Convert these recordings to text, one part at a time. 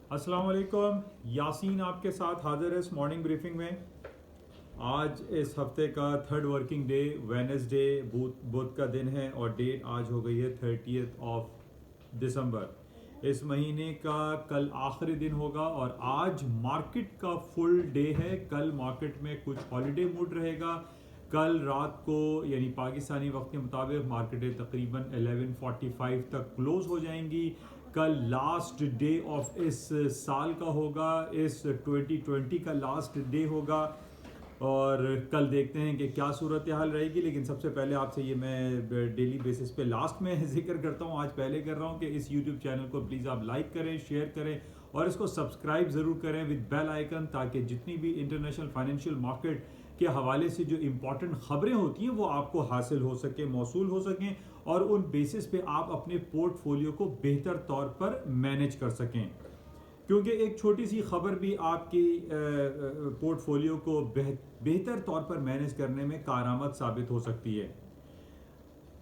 अस्सलाम वालेकुम। यासीन आपके साथ हाजिर है इस मॉर्निंग ब्रीफिंग में। आज इस हफ्ते का थर्ड वर्किंग डे वेडनेसडे बुध का दिन है और डेट आज हो गई है 30th ऑफ दिसंबर। इस महीने का कल आखिरी दिन होगा और आज मार्केट का फुल डे है। कल मार्केट में कुछ हॉलीडे मूड रहेगा। कल रात को यानी पाकिस्तानी वक्त के मुताबिक मार्केटें तकरीबन 11:45 तक क्लोज हो जाएंगी। कल लास्ट डे ऑफ इस साल का होगा, इस 2020 का लास्ट डे होगा और कल देखते हैं कि क्या सूरत हाल रहेगी। लेकिन सबसे पहले आपसे ये मैं डेली बेसिस पे लास्ट में जिक्र करता हूँ, आज पहले कर रहा हूँ कि इस यूट्यूब चैनल को प्लीज़ आप लाइक करें, शेयर करें और इसको सब्सक्राइब ज़रूर करें विद बेल आइकन, ताकि जितनी भी इंटरनेशनल फाइनेंशियल मार्केट के हवाले से जो इंपॉर्टेंट खबरें होती हैं वो आपको हासिल हो सके, मौसूल हो सकें और उन बेसिस पे आप अपने पोर्टफोलियो को बेहतर तौर पर मैनेज कर सकें। क्योंकि एक छोटी सी खबर भी आपकी पोर्टफोलियो को बेहतर तौर पर मैनेज करने में कारआमद साबित हो सकती है।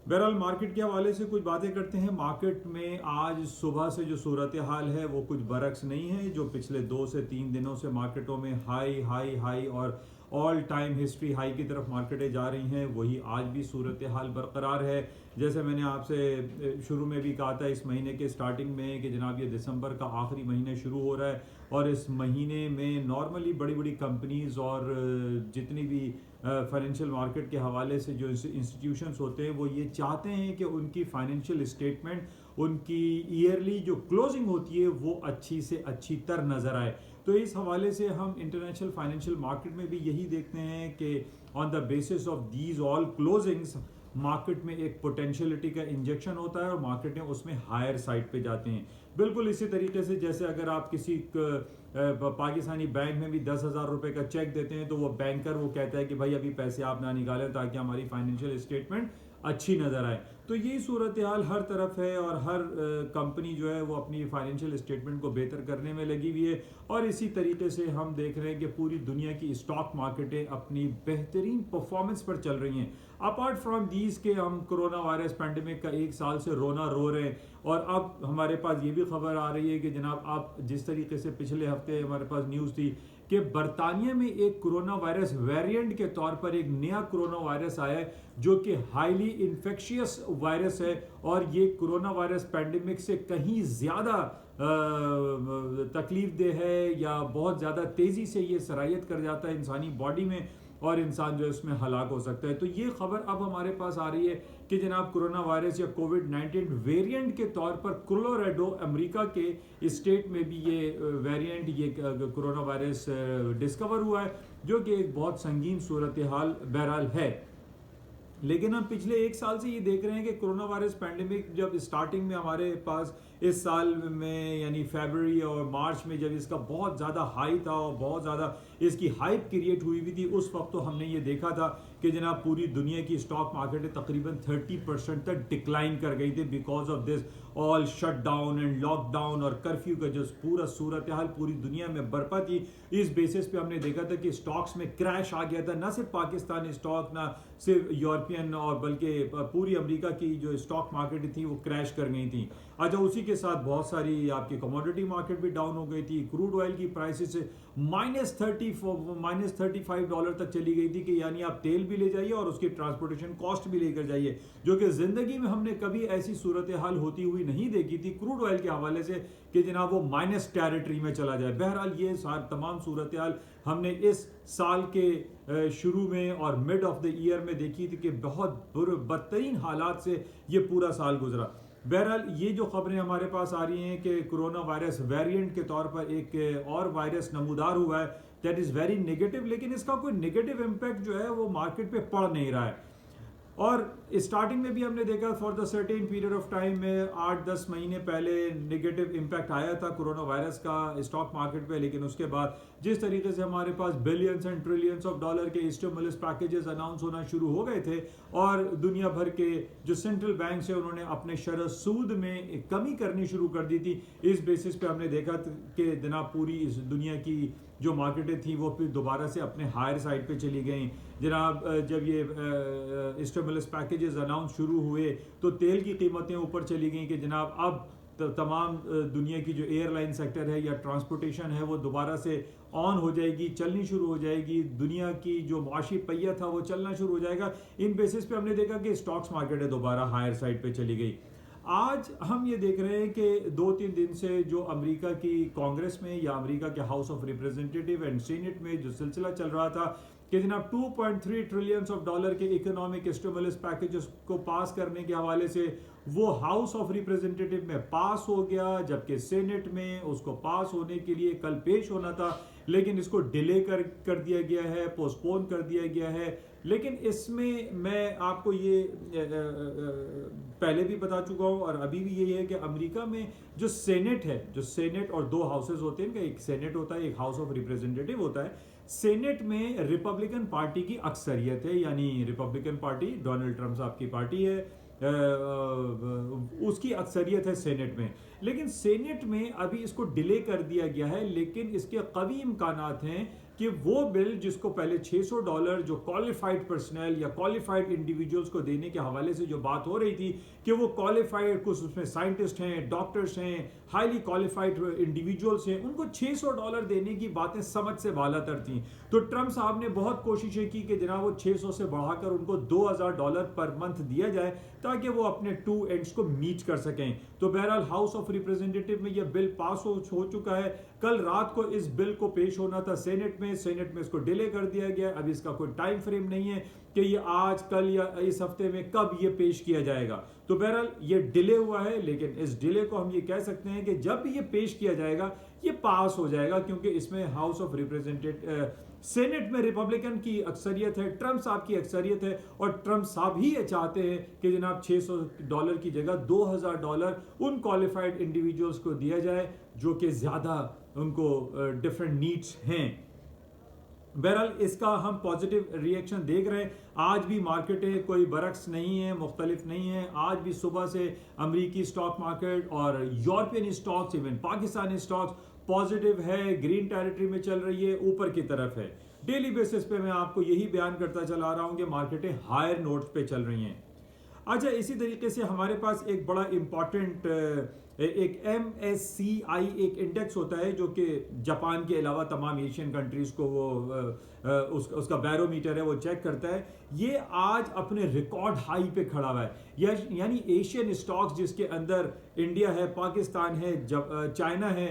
बहरहाल मार्केट के हवाले से कुछ बातें करते हैं। मार्केट में आज सुबह से जो सूरत हाल है वो कुछ बरक्स नहीं है। जो पिछले 2 से 3 दिनों से मार्केटों में हाई हाई हाई और ऑल टाइम हिस्ट्री हाई की तरफ मार्केटें जा रही हैं, वही आज भी सूरत हाल बरकरार है। जैसे मैंने आपसे शुरू में भी कहा था इस महीने के स्टार्टिंग में कि जनाब ये दिसंबर का आखिरी महीना शुरू हो रहा है और इस महीने में नॉर्मली बड़ी बड़ी कंपनीज और जितनी भी फाइनेंशियल मार्केट के हवाले से जो इंस्टीट्यूशंस होते हैं वो ये चाहते हैं कि उनकी फाइनेंशियल स्टेटमेंट, उनकी ईयरली जो क्लोजिंग होती है वो अच्छी से अच्छी तर नज़र आए। तो इस हवाले से हम इंटरनेशनल फाइनेंशियल मार्केट में भी यही देखते हैं कि on the basis of these all closings market में एक पोटेंशियलिटी का इंजेक्शन होता है और मार्केटें उसमें हायर साइड पे जाते हैं। बिल्कुल इसी तरीके से जैसे अगर आप किसी पाकिस्तानी बैंक में भी 10,000 रुपए का चेक देते हैं तो वो बैंकर वो कहता है कि भाई अभी पैसे आप ना निकालें ताकि हमारी फाइनेंशियल स्टेटमेंट अच्छी नज़र आए। तो यही सूरत हाल हर तरफ है और हर कंपनी जो है वो अपनी फाइनेंशियल स्टेटमेंट को बेहतर करने में लगी हुई है और इसी तरीके से हम देख रहे हैं कि पूरी दुनिया की स्टॉक मार्केटें अपनी बेहतरीन परफॉर्मेंस पर चल रही हैं। अपार्ट फ्रॉम दीज के हम कोरोना वायरस पैंडेमिक का 1 साल से रोना रो रहे हैं और अब हमारे पास ये भी खबर आ रही है कि जनाब अब जिस तरीके से पिछले हफ्ते हमारे पास न्यूज़ थी कि बरतानिया में एक कोरोना वायरस वेरिएंट के तौर पर एक नया कोरोना वायरस आया है जो कि हाईली इन्फेक्शियस वायरस है और ये कोरोना वायरस पैंडेमिक से कहीं ज़्यादा तकलीफ दे है या बहुत ज़्यादा तेज़ी से ये सरायत कर जाता है इंसानी बॉडी में और इंसान जो है इसमें हलाक हो सकता है। तो ये खबर अब हमारे पास आ रही है कि जनाब कोरोना वायरस या कोविड-19 वेरिएंट के तौर पर कोलोराडो अमेरिका के स्टेट में भी ये वेरिएंट ये कोरोना वायरस डिस्कवर हुआ है जो कि एक बहुत संगीन सूरत हाल बहरहाल है। लेकिन हम पिछले 1 साल से ये देख रहे हैं कि कोरोना वायरस पैंडेमिक जब स्टार्टिंग में हमारे पास इस साल में यानी फरवरी और मार्च में जब इसका बहुत ज़्यादा हाई था और बहुत ज़्यादा इसकी हाइप क्रिएट हुई हुई थी, उस वक्त तो हमने ये देखा था कि जनाब पूरी दुनिया की स्टॉक मार्केटें तकरीबन 30% तक डिक्लाइन कर गई थी because of this all shut down and lockdown और कर्फ्यू का जो पूरा सूरत हाल पूरी दुनिया में बरपा थी। इस बेसिस पे हमने देखा था कि स्टॉक्स में क्रैश आ गया था, ना सिर्फ पाकिस्तानी स्टॉक, ना सिर्फ यूरोपियन और बल्कि पूरी अमेरिका की जो स्टॉक मार्केट थी वो क्रैश कर गई थी। अच्छा, उसी के साथ बहुत सारी आपकी कमोडिटी मार्केट भी डाउन हो गई थी। क्रूड ऑयल की प्राइसेस -$35 तक चली गई थी कि यानी आप तेल भी ले जाइए और उसकी ट्रांसपोर्टेशन कॉस्ट भी लेकर जाइए, जो कि जिंदगी में हमने कभी ऐसी सूरत हाल होती हुई नहीं देखी थी क्रूड ऑयल के हवाले से कि जनाब वो माइनस टेरिटरी में चला जाए। बहरहाल ये तमाम सूरत हाल हमने इस साल के शुरू में और मिड ऑफ द ईयर में देखी थी कि बहुत बदतरीन हालात से ये पूरा साल गुजरा। बहरहाल ये जो खबरें हमारे पास आ रही हैं कि कोरोना वायरस वेरिएंट के तौर पर एक और वायरस नमूदार हुआ है, दैट इज़ वेरी नेगेटिव, लेकिन इसका कोई नेगेटिव इम्पैक्ट जो है वो मार्केट पे पड़ नहीं रहा है। और स्टार्टिंग में भी हमने देखा for the certain period of time में 8-10 महीने पहले नेगेटिव इम्पैक्ट आया था कोरोना वायरस का स्टॉक मार्केट पे, लेकिन उसके बाद जिस तरीके से हमारे पास billions and trillions of dollar के स्टिमुलस पैकेजेस अनाउंस होना शुरू हो गए थे और दुनिया भर के जो सेंट्रल बैंक है उन्होंने अपने शरह सूद में कमी करनी शुरू कर दी थी, इस बेसिस पे हमने देखा कि जनाब पूरी इस दुनिया की जो मार्केटें थी वो फिर दोबारा से अपने हायर साइड पे चली गई। जनाब जब ये स्टिमुलस पैकेजेस अनाउंस शुरू हुए तो तेल की कीमतें ऊपर चली गई कि जनाब अब तमाम दुनिया की जो एयरलाइन सेक्टर है या ट्रांसपोर्टेशन है वो दोबारा से ऑन हो जाएगी, चलनी शुरू हो जाएगी, दुनिया की जो माशी पहिया था वो चलना शुरू हो जाएगा। इन बेसिस पे हमने देखा कि स्टॉक्स मार्केट है दोबारा हायर साइड पे चली गई। आज हम ये देख रहे हैं कि 2-3 दिन से जो अमेरिका की कांग्रेस में या अमेरिका के house of representative and senate में जो सिलसिला चल रहा था कि जनाब $2.3 ट्रिलियन के इकोनॉमिक स्टिमुलस पैकेजेस को पास करने के हवाले से वो हाउस ऑफ रिप्रेजेंटेटिव में पास हो गया, जबकि सेनेट में उसको पास होने के लिए कल पेश होना था, लेकिन इसको डिले कर दिया गया है, पोस्टपोन कर दिया गया है। लेकिन इसमें मैं आपको ये पहले भी बता चुका हूँ और अभी भी यही है कि अमेरिका में जो सेनेट है, जो सेनेट और 2 हाउसेज होते हैं, एक सेनेट होता है, एक हाउस ऑफ रिप्रेजेंटेटिव होता है। सेनेट में रिपब्लिकन पार्टी की अक्सरियत है, यानी रिपब्लिकन पार्टी डोनाल्ड ट्रंप साहब की पार्टी है, उसकी अक्सरियत है सेनेट में। लेकिन सेनेट में अभी इसको डिले कर दिया गया है, लेकिन इसके कवी इम्कानात हैं कि वो बिल जिसको पहले $600 जो क्वालिफाइड पर्सनल या क्वालिफाइड इंडिविजुअल्स को देने के हवाले से जो बात हो रही थी कि वो क्वालिफाइड, कुछ उसमें साइंटिस्ट हैं, डॉक्टर्स हैं, हाईली क्वालिफाइड इंडिविजुअल्स हैं, उनको $600 देने की बातें समझ से बालातर थी। तो ट्रंप साहब ने बहुत कोशिशें की कि जनाब वो 600 से बढ़ाकर उनको $2000 पर मंथ दिया जाए ताकि वो अपने 2 एंड्स को मीट कर सकें। तो बहरहाल हाउस ऑफ रिप्रेजेंटेटिव में यह बिल पास हो चुका है। कल रात को इस बिल को पेश होना था सेनेट में इसको डिले कर दिया गया। अभी इसका कोई टाइम फ्रेम नहीं है कि ये आज, कल या इस हफ्ते में कब ये पेश किया जाएगा। तो बहरहाल ये डिले हुआ है, लेकिन इस डिले को हम ये कह सकते हैं कि जब ये पेश किया जाएगा ये पास हो जाएगा, क्योंकि इसमें हाउस ऑफ रिप्रेजेंटेटिव सेनेट में रिपब्लिकन की अक्सरियत है, ट्रंप साहब की अक्सरियत है, और ट्रंप साहब ही ये चाहते हैं कि जनाब $600 की जगह $2000 उन क्वालिफाइड इंडिविजुअल्स को दिया जाए जो कि ज्यादा उनको डिफरेंट नीड्स हैं। बहरहाल इसका हम पॉजिटिव रिएक्शन देख रहे हैं। आज भी मार्केटें कोई बरक्स नहीं है, मुख्तलिफ नहीं है। आज भी सुबह से अमरीकी स्टॉक मार्केट और European stocks, even Pakistani stocks positive है, ग्रीन टेरिटरी में चल रही है, ऊपर की तरफ है। डेली बेसिस पे मैं आपको यही बयान करता चला रहा हूं कि मार्केटें हायर नोट्स पे चल रही हैं। अच्छा, इसी तरीके से हमारे पास एक बड़ा इंपॉर्टेंट एक MSCI एक इंडेक्स होता है जो कि जापान के अलावा तमाम एशियन कंट्रीज को वो उसका बैरोमीटर है, वो चेक करता है। ये आज अपने रिकॉर्ड हाई पे खड़ा हुआ है, यानी एशियन स्टॉक्स जिसके अंदर इंडिया है, पाकिस्तान है, चाइना है,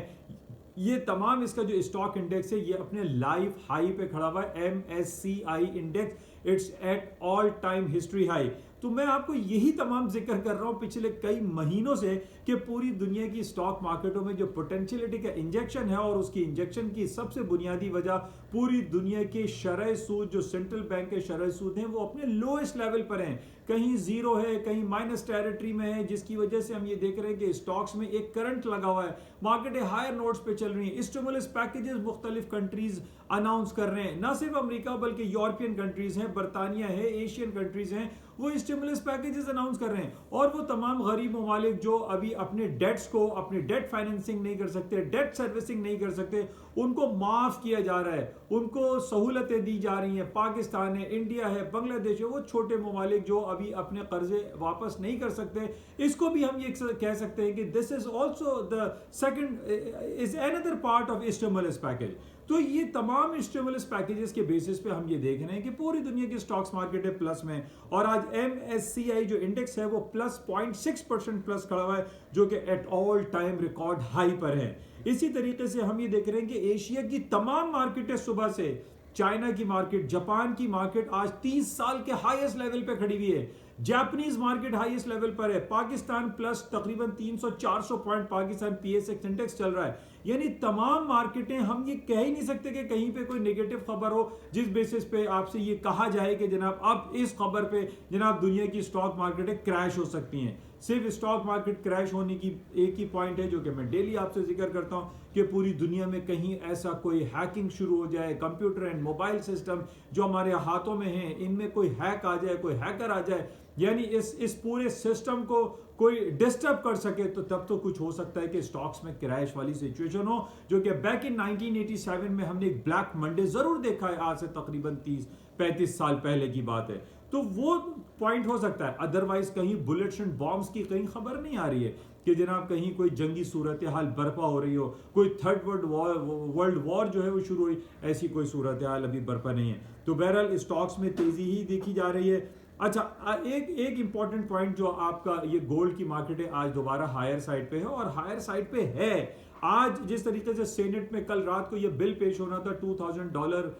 ये तमाम इसका जो स्टॉक इंडेक्स है ये अपने लाइफ हाई पे खड़ा हुआ है। MSCI index it's at all time history high. तो मैं आपको यही तमाम जिक्र कर रहा हूं पिछले कई महीनों से कि पूरी दुनिया की स्टॉक मार्केटों में जो पोटेंशियलिटी का इंजेक्शन है, और उसकी इंजेक्शन की सबसे बुनियादी वजह पूरी दुनिया के शरह सूद, जो सेंट्रल बैंक के शरह सूद हैं, वो अपने लोएस्ट लेवल पर हैं। कहीं जीरो है, कहीं माइनस टेरिटरी में है, जिसकी वजह से हम ये देख रहे हैं कि स्टॉक्स में एक करंट लगा हुआ है, मार्केटें हायर नोट्स पे चल रही हैं। स्टिमुलस पैकेजेस मुख्तलिफ कंट्रीज अनाउंस कर रहे हैं, ना सिर्फ अमेरिका बल्कि यूरोपियन कंट्रीज हैं, बरतानिया है, एशियन कंट्रीज हैं, वो स्टिमुलस पैकेजेस अनाउंस कर रहे हैं। और वो तमाम गरीब ममालिक जो अभी अपने डेट्स को, अपनी डेट फाइनेंसिंग नहीं कर सकते, डेट सर्विसिंग नहीं कर सकते, उनको माफ किया जा रहा है, उनको सहूलतें दी जा रही हैं। पाकिस्तान है, इंडिया है, बांग्लादेश है, वो छोटे ममालिक जो अभी अपने कर्जे वापस नहीं कर सकते, इसको भी हम ये कह सकते हैं कि this is also the second is another part of stimulus package. तो ये तमाम स्टिमुलस पैकेजेस के बेसिस पे हम ये देख रहे हैं कि पूरी दुनिया की स्टॉक्स मार्केट है प्लस में, और आज MSCI जो इंडेक्स है वो प्लस 0.6% प्लस खड़ा हुआ है, जो कि at all time record high पर है। इसी तरीके से हम ये देख रहे हैं कि एशिया की तमाम मार्केटें सुबह से, चाइना की मार्केट, जापान की मार्केट आज 30 साल के हाईएस्ट लेवल पे खड़ी हुई है, जापानीज मार्केट हाईएस्ट लेवल पर है, पाकिस्तान प्लस तकरीबन 300-400 पॉइंट पाकिस्तान PSX इंडेक्स चल रहा है। यानी तमाम मार्केटें, हम ये कह ही नहीं सकते कि कहीं पे कोई नेगेटिव खबर हो जिस बेसिस पे आपसे ये कहा जाए कि जनाब अब इस खबर पे जनाब दुनिया की स्टॉक मार्केटें क्रैश हो सकती हैं। सिर्फ स्टॉक मार्केट क्रैश होने की एक ही पॉइंट है जो कि मैं डेली आपसे जिक्र करता हूं कि पूरी दुनिया में कहीं ऐसा कोई हैकिंग शुरू हो जाए, कंप्यूटर एंड मोबाइल सिस्टम जो हमारे हाथों में हैं इनमें कोई हैक आ जाए, कोई हैकर आ जाए, यानी इस पूरे सिस्टम को कोई डिस्टर्ब कर सके, तो तब तो कुछ हो सकता है कि स्टॉक्स में क्रैश वाली सिचुएशन हो, जो कि बैक इन 1987 में हमने एक ब्लैक मंडे जरूर देखा है, आज से तकरीबन 30-35 साल पहले की बात है। तो वो पॉइंट हो सकता है, अदरवाइज कहीं बुलेट्स एंड बॉम्ब्स की कहीं खबर नहीं आ रही है। कि जनाब कहीं कोई जंगी सूरत हाल बर्पा हो रही हो, कोई थर्ड वर्ल्ड वॉर जो है वो शुरू हुई, ऐसी कोई सूरत हाल अभी बर्पा नहीं है। तो बहरहाल स्टॉक्स में तेजी ही देखी जा रही है। अच्छा, एक इंपॉर्टेंट पॉइंट जो आपका ये गोल्ड की मार्केट है आज दोबारा हायर साइड पे है, और हायर साइड पे है। आज जिस तरीके से सेनेट में कल रात को ये बिल पेश होना था $2000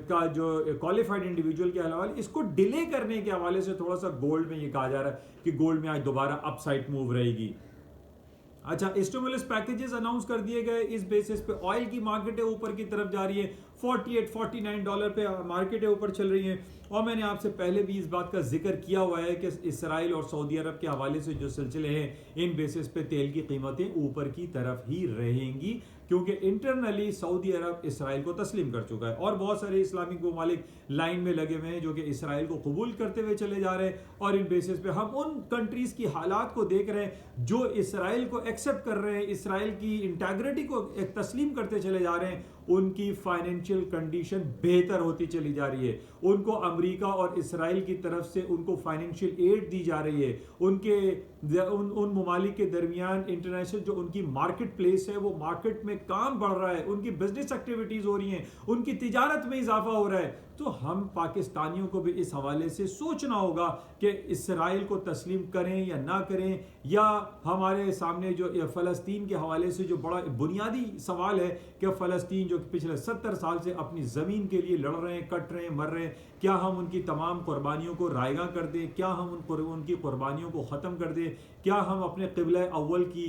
का जो क्वालिफाइड इंडिविजुअल के हवाले, इसको डिले करने के हवाले से थोड़ा सा गोल्ड में ये कहा जा रहा है कि गोल्ड में आज दोबारा अपसाइड मूव रहेगी। अच्छा, स्टिमुलस पैकेजेस अनाउंस कर दिए गए, इस बेसिस पे ऑयल की मार्केटें ऊपर की तरफ जा रही है, $48-49 पे मार्केटें ऊपर चल रही हैं। और मैंने आपसे पहले भी इस बात का जिक्र किया हुआ है कि इसराइल और सऊदी अरब के हवाले से जो सिलसिले हैं, इन बेसिस पे तेल की कीमतें ऊपर की तरफ ही रहेंगी, क्योंकि इंटरनली सऊदी अरब इसराइल को तस्लीम कर चुका है और बहुत सारे इस्लामिक ममालिक लाइन में लगे हुए हैं जो कि इसराइल को कबूल करते हुए चले जा रहे हैं। और इन बेसिस पे हम उन कंट्रीज की हालात को देख रहे हैं जो इसराइल को एक्सेप्ट कर रहे हैं, इसराइल की इंटेग्रिटी को एक तस्लीम करते चले जा रहे हैं, उनकी फाइनेंशियल कंडीशन बेहतर होती चली जा रही है। उनको अमेरिका और इसराइल की तरफ से उनको फाइनेंशियल एड दी जा रही है। उन ममालिक के दरमियान इंटरनेशनल जो उनकी मार्केट प्लेस है, वो मार्केट में काम बढ़ रहा है, उनकी बिजनेस एक्टिविटीज हो रही हैं, उनकी तिजारत में इजाफा हो रहा है। तो हम पाकिस्तानियों को भी इस हवाले से सोचना होगा कि इसराइल को तस्लीम करें या ना करें, या हमारे सामने जो फ़लस्तीन के हवाले से जो बड़ा बुनियादी सवाल है कि फ़लस्तीन जो पिछले 70 साल से अपनी ज़मीन के लिए लड़ रहे हैं, कट रहे हैं, मर रहे हैं, क्या हम उनकी तमाम कुर्बानियों को रायगा कर दें? क्या हम उनकी कुर्बानियों को ख़त्म कर दें? क्या हम अपने क़िबला अव्वल की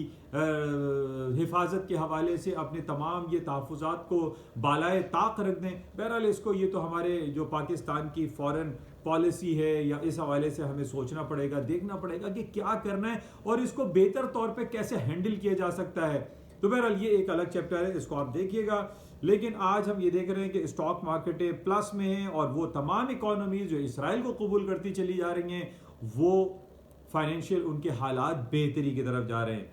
हिफाजत के हवाले से अपने तमाम ये तहफ़्फ़ुज़ात को बालाए ताक रख दें? बहरहाल इसको ये तो हमारे जो पाकिस्तान की फ़ॉरेन पॉलिसी है या इस हवाले से हमें सोचना पड़ेगा, देखना पड़ेगा कि क्या करना है और इसको बेहतर तौर पे कैसे हैंडल किया जा सकता है। तो बहरहाल ये एक अलग चैप्टर है, इसको आप देखिएगा। लेकिन आज हम ये देख रहे हैं कि स्टॉक मार्केटें प्लस में हैं और वो तमाम इकोनॉमीज जो इसराइल को कबूल करती चली जा रही हैं, वो फाइनेंशियल उनके हालात बेहतरी की तरफ जा रहे हैं।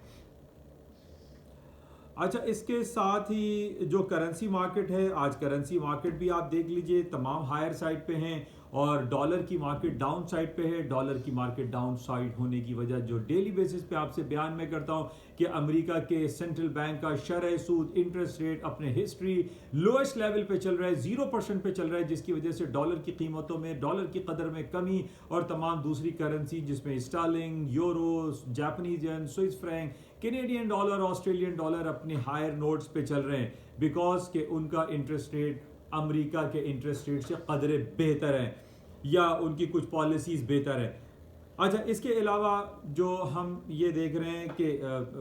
अच्छा, इसके साथ ही जो करेंसी मार्केट है, आज करेंसी मार्केट भी आप देख लीजिए तमाम हायर साइड पे हैं और डॉलर की मार्केट डाउन साइड पे है। डॉलर की मार्केट डाउन साइड होने की वजह जो डेली बेसिस पे आपसे बयान में करता हूं कि अमेरिका के सेंट्रल बैंक का शरह सूद इंटरेस्ट रेट अपने हिस्ट्री लोएस्ट लेवल पे चल रहा है, 0% पे चल रहा है, जिसकी वजह से डॉलर की कीमतों में, डॉलर की कदर में कमी और तमाम दूसरी करेंसी जिसमें sterling, euro, Japanese yen, Swiss franc, Canadian dollar, Australian dollar अपने हायर नोट्स पे चल रहे हैं, बिकॉज के उनका इंटरेस्ट रेट अमेरिका के इंटरेस्ट रेट से कदरे बेहतर है या उनकी कुछ पॉलिसीज बेहतर है। अच्छा, इसके अलावा जो हम ये देख रहे हैं कि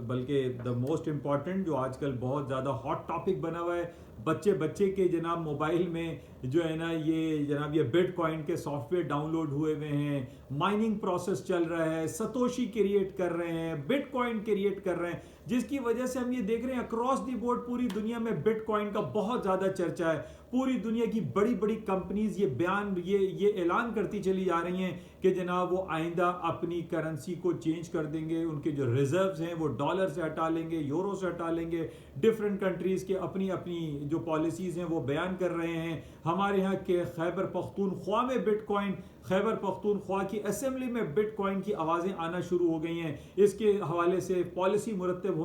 बल्कि द मोस्ट इम्पॉर्टेंट जो आजकल बहुत ज़्यादा हॉट टॉपिक बना हुआ है, बच्चे के जनाब मोबाइल में जो है ना ये बिटकॉइन के सॉफ्टवेयर डाउनलोड हुए हुए हैं, माइनिंग प्रोसेस चल रहा है, सतोशी क्रिएट कर रहे हैं, बिटकॉइन क्रिएट कर रहे हैं, जिसकी वजह से हम ये देख रहे हैं अक्रॉस द बोर्ड पूरी दुनिया में बिटकॉइन का बहुत ज़्यादा चर्चा है। पूरी दुनिया की बड़ी बड़ी कंपनीज ये ऐलान करती चली जा रही हैं कि जनाब वो आइंदा अपनी करेंसी को चेंज कर देंगे, उनके जो रिजर्व्स हैं वो डॉलर से हटा लेंगे, यूरो से हटा लेंगे। डिफरेंट कंट्रीज के अपनी अपनी जो पॉलिसीज हैं वो बयान कर रहे हैं। हमारे यहाँ के खैबर पख्तूनख्वा में बिटकॉइन, खैबर पख्तूनख्वा की असेंबली में बिटकॉइन की आवाज़ें आना शुरू हो गई हैं। इसके हवाले से पॉलिसी मुरतब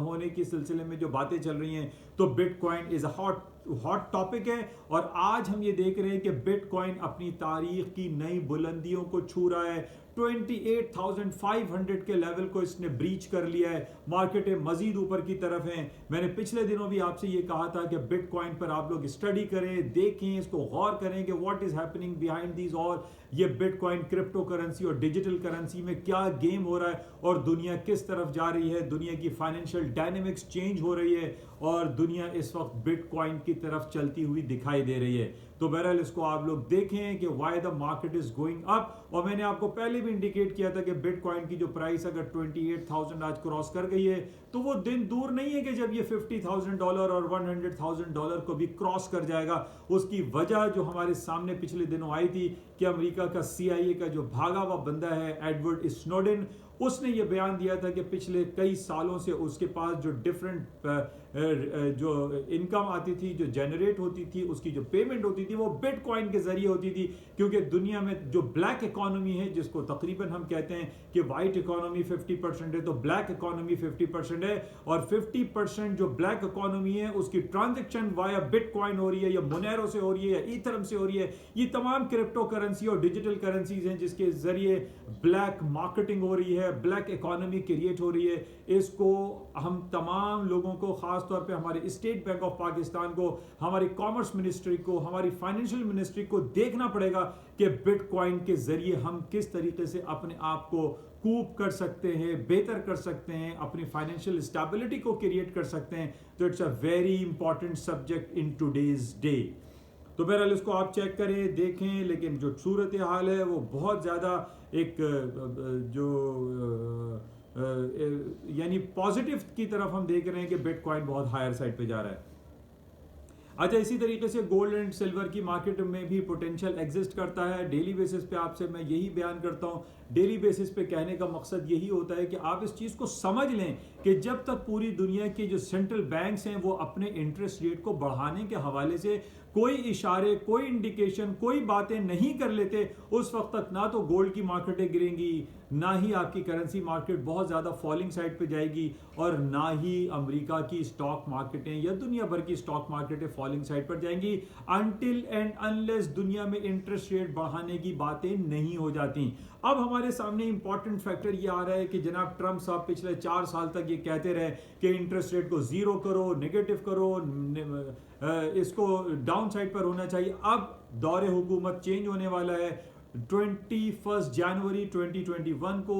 होने के सिलसिले में जो बातें चल रही हैं, तो bitcoin is a hot topic है। और आज हम ये देख रहे हैं कि बिटकॉइन अपनी तारीख की नई बुलंदियों को छू रहा है। 28,500 के लेवल को इसने ब्रीच कर लिया है। मार्केटें मजीद ऊपर की तरफ हैं। मैंने पिछले दिनों भी आपसे ये कहा था कि बिटकॉइन पर आप लोग स्टडी करें, देखें, इसको गौर करें कि what is happening behind these, और ये बिटकॉइन क्रिप्टो करेंसी और डिजिटल करेंसी में क्या गेम हो रहा है और दुनिया किस तरफ जा रही है। दुनिया की फाइनेंशियल डायनेमिक्स चेंज हो रही है और दुनिया इस वक्त बिटकॉइन की तरफ चलती हुई दिखाई दे रही है। तो बहरहाल इसको आप लोग देखें कि why the market is going up. और मैंने आपको पहले भी इंडिकेट किया था कि बिटकॉइन की जो प्राइस अगर 28,000 आज क्रॉस कर गई है तो वो दिन दूर नहीं है कि जब ये $50,000 और $100,000 को भी क्रॉस कर जाएगा। उसकी वजह जो हमारे सामने पिछले दिनों आई थी कि अमेरिका का CIA का जो भागा हुआ बंदा है एडवर्ड स्नोडेन, उसने ये बयान दिया था कि पिछले कई सालों से उसके पास जो डिफरेंट जो इनकम आती थी, जो जनरेट होती थी, उसकी जो पेमेंट होती थी वो बिटकॉइन के जरिए होती थी। क्योंकि दुनिया में जो ब्लैक इकोनॉमी है, जिसको तकरीबन हम कहते हैं कि वाइट इकोनॉमी 50% है, तो ब्लैक इकोनॉमी 50% है, और 50% जो ब्लैक इकोनॉमी है उसकी ट्रांजैक्शन वाया बिटकॉइन हो रही है, या मोनेरो से हो रही है, या ईथरम से हो रही है। ये तमाम क्रिप्टो करेंसी और डिजिटल करेंसीज हैं जिसके जरिए ब्लैक मार्केटिंग हो रही है, ब्लैक इकोनॉमी क्रिएट हो रही है। इसको हम तमाम लोगों को, खास तौर पे हमारे स्टेट बैंक ऑफ पाकिस्तान को, हमारी कॉमर्स मिनिस्ट्री को, हमारी फाइनेंशियल मिनिस्ट्री को देखना पड़ेगा कि बिटकॉइन के जरिए हम किस तरीके से अपने आप को कूप कर सकते हैं, बेहतर कर सकते हैं, अपनी फाइनेंशियल स्टेबिलिटी को क्रिएट कर सकते हैं। तो it's a very important subject in today's day. तो बहरहाल इसको आप चेक करें, देखें, लेकिन जो सूरत हाल है वो बहुत ज़्यादा एक जो यानी पॉजिटिव की तरफ हम देख रहे हैं कि बिटकॉइन बहुत हायर साइड पे जा रहा है। अच्छा, इसी तरीके से गोल्ड एंड सिल्वर की मार्केट में भी पोटेंशियल एग्जिस्ट करता है। डेली बेसिस पे आपसे मैं यही बयान करता हूँ। डेली बेसिस पे कहने का मकसद यही होता है कि आप इस चीज़ को समझ लें कि जब तक पूरी दुनिया के जो सेंट्रल बैंक्स हैं वो अपने इंटरेस्ट रेट को बढ़ाने के हवाले से कोई इशारे, कोई इंडिकेशन, कोई बातें नहीं कर लेते, उस वक्त तक ना तो गोल्ड की मार्केटें गिरेंगी, ना ही आपकी करेंसी मार्केट बहुत ज़्यादा फॉलिंग साइड पे जाएगी, और ना ही अमेरिका की स्टॉक मार्केटें या दुनिया भर की स्टॉक मार्केटें फॉलिंग साइड पर जाएंगी, अनटिल एंड अनलेस दुनिया में इंटरेस्ट रेट बढ़ाने की बातें नहीं हो जाती। अब हमारे सामने इंपॉर्टेंट फैक्टर ये आ रहा है कि जनाब ट्रंप साहब पिछले 4 साल तक ये कहते रहे कि इंटरेस्ट रेट को जीरो करो, नेगेटिव करो, इसको डाउन साइड पर होना चाहिए। अब दौरे हुकूमत चेंज होने वाला है। 21 जनवरी 2021 को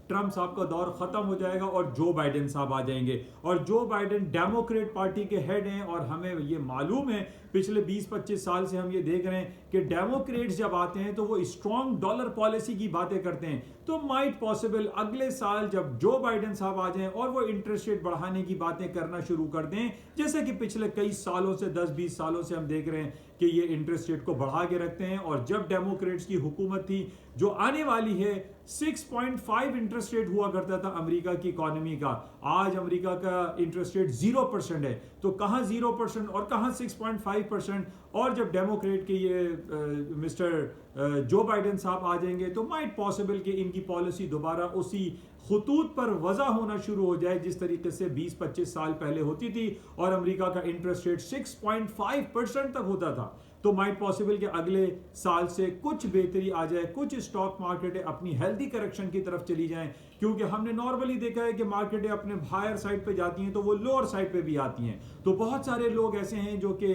ट्रंप साहब का दौर खत्म हो जाएगा और जो बाइडेन साहब आ जाएंगे, और जो बाइडेन डेमोक्रेट पार्टी के हेड हैं, और हमें ये मालूम है पिछले 20-25 साल से हम ये देख रहे हैं कि डेमोक्रेट्स जब आते हैं तो वो स्ट्रॉन्ग डॉलर पॉलिसी की बातें करते हैं। तो माइट पॉसिबल अगले साल जब जो बाइडेन साहब आ जाएं और वो इंटरेस्ट रेट बढ़ाने की बातें करना शुरू कर दें, जैसे कि पिछले कई सालों से 10-20 सालों से हम देख रहे हैं कि ये इंटरेस्ट रेट को बढ़ा के रखते हैं। और जब डेमोक्रेट्स की हुकूमत थी, जो आने वाली है, 6.5 इंटरेस्ट रेट हुआ करता था अमेरिका की इकोनॉमी का। आज अमेरिका का इंटरेस्ट रेट 0% है। तो कहां 0% और कहां 6.5%। और जब डेमोक्रेट के ये मिस्टर जो बाइडेन साहब आ जाएंगे तो माइट पॉसिबल कि इनकी पॉलिसी दोबारा उसी खुतूत पर वजह होना शुरू हो जाए जिस तरीके से 20-25 साल पहले होती थी, और अमेरिका का इंटरेस्ट रेट 6.5% तक होता था। तो माइट पॉसिबल कि अगले साल से कुछ बेहतरी आ जाए, कुछ स्टॉक मार्केटें अपनी हेल्दी करेक्शन की तरफ चली जाएं, क्योंकि हमने नॉर्मली देखा है कि मार्केटें अपने हायर साइड पे जाती हैं तो वो लोअर साइड पे भी आती हैं। तो बहुत सारे लोग ऐसे हैं जो कि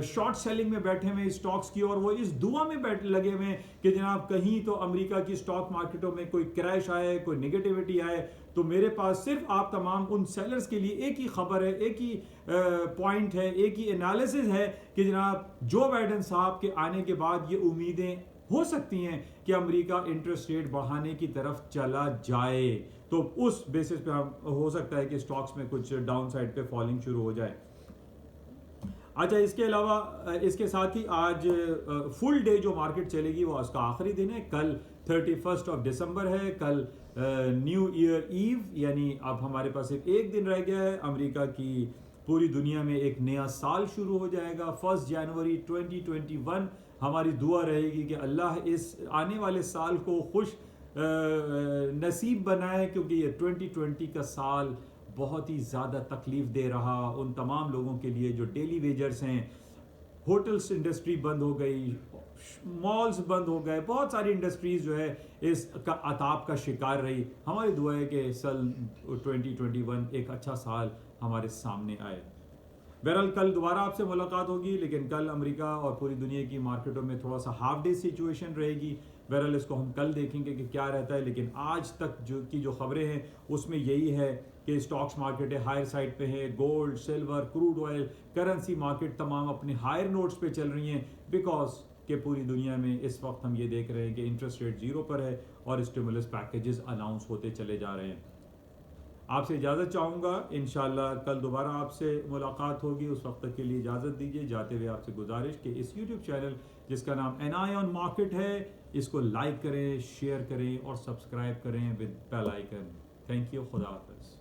शॉर्ट सेलिंग में बैठे हुए स्टॉक्स की, और वो इस दुआ में लगे हुए हैं कि जनाब कहीं तो अमेरिका की स्टॉक मार्केटों में कोई क्रैश आए, कोई नेगेटिविटी आए। तो मेरे पास सिर्फ आप तमाम उन सेलर्स के लिए एक ही खबर है, एक ही पॉइंट है, एक ही एनालिसिस है कि जनाब जो बाइडेन साहब के आने के बाद ये उम्मीदें हो सकती हैं कि अमेरिका इंटरेस्ट रेट बढ़ाने की तरफ चला जाए। तो उस बेसिस पे हम हो सकता है कि स्टॉक्स में कुछ डाउन साइड पे फॉलिंग शुरू हो जाए। अच्छा, इसके अलावा इसके साथ ही आज फुल डे जो मार्केट चलेगी वो उसका आखिरी दिन है। कल 31 दिसंबर है, कल न्यू ईयर ईव, यानी अब हमारे पास सिर्फ एक दिन रह गया है। अमेरिका की पूरी दुनिया में एक नया साल शुरू हो जाएगा 1 जनवरी 2021। हमारी दुआ रहेगी कि अल्लाह इस आने वाले साल को खुश नसीब बनाए, क्योंकि ये 2020 का साल बहुत ही ज़्यादा तकलीफ दे रहा उन तमाम लोगों के लिए जो डेली वेजर्स हैं। होटल्स इंडस्ट्री बंद हो गई, मॉल्स बंद हो गए, बहुत सारी इंडस्ट्रीज जो है इस का अताप का शिकार रही। हमारी दुआ है कि सल 2021 एक अच्छा साल हमारे सामने आए। बहरहाल कल दोबारा आपसे मुलाकात होगी, लेकिन कल अमेरिका और पूरी दुनिया की मार्केटों में थोड़ा सा हाफ डे सिचुएशन रहेगी। बहरहाल इसको हम कल देखेंगे कि क्या रहता है, लेकिन आज तक जो खबरें हैं उसमें यही है कि स्टॉक्स मार्केटें हायर साइड पे हैं। Gold, silver, crude oil, currency market तमाम अपने हायर नोट्स पे चल रही हैं, बिकॉज कि पूरी दुनिया में इस वक्त हम ये देख रहे हैं कि इंटरेस्ट रेट 0 पर है और स्टिमुलस पैकेजेस अनाउंस होते चले जा रहे हैं। आपसे इजाज़त चाहूँगा, इंशाल्लाह कल दोबारा आपसे मुलाकात होगी। उस वक्त तक के लिए इजाज़त दीजिए। जाते हुए आपसे गुजारिश कि इस यूट्यूब चैनल जिसका नाम NI ऑन मार्केट है, इसको लाइक करें, शेयर करें और सब्सक्राइब करें with bell icon. Thank you, खुदा हाफ़िज़।